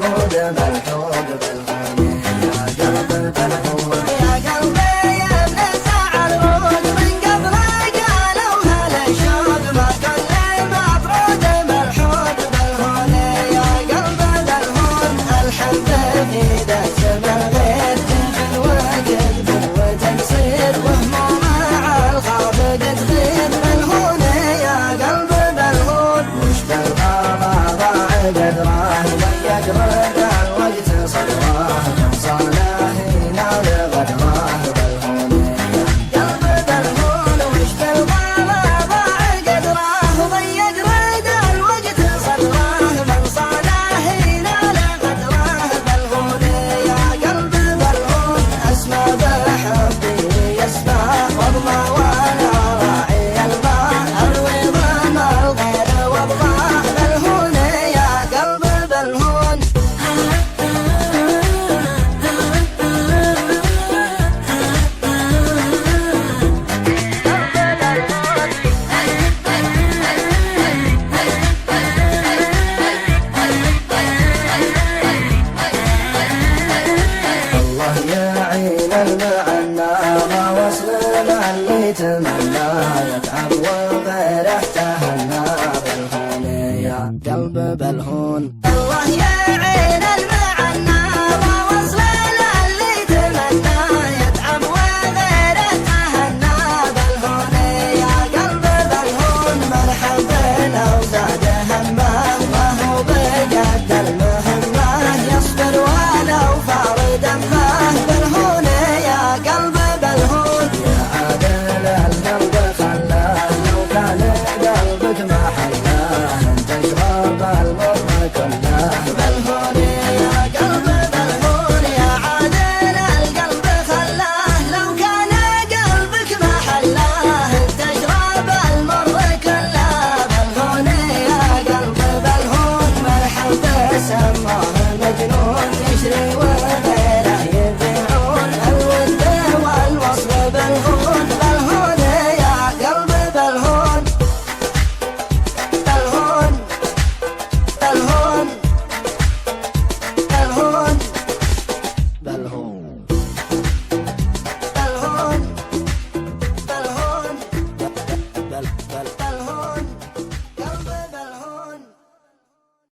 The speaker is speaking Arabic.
المفروض ملحوظ بالهون يا قلب بالهون يا قلبي يا ابن الزعل عود من قبل قالوا هلا شوق ما كل المفروض ملحوظ بالهون يا قلب بالهون الحمد في ذا الزمن غير تنفي الوقت وتقصير وهموم مع الخافق تغير بالهون يا قلب بالهون وش بالغابة ضاع قدره ضيق رد الوقت صدره صالح ينال غدره بالهون يا قلب بالهون وش بالغابة ضاع قدره ضيق رد الوقت صدره من صالح ينال غدره بالهون يا قلب بالهون اسمى بحبي يسمع والله وانا راعي الماء اروي ضم الغير وابغاه بالهون يا قلب بالهون الله يعين المعنى ما وصلنا اللي يتمنى يتعب وغيره تهنى بالهون يا قلب بالهون الله يعين المعنى ما وصلنا اللي يتمنى يتعب وغيره تهنى بالهون يا قلب بالهون مرحبا لو زاد همه ما هو بقد المهمه يصبر ولو فار دمه بالهون يا قلب بالهون يا عادل القلب خلاه لو كان قلبك ما حلاه انت اشرب المر كله بالهون يا قلب بالهون يا عادل القلب خلاه لو كان قلبك ما حلاه انت اشرب المر كله بالهون يا قلب بالهون مرحبا سماه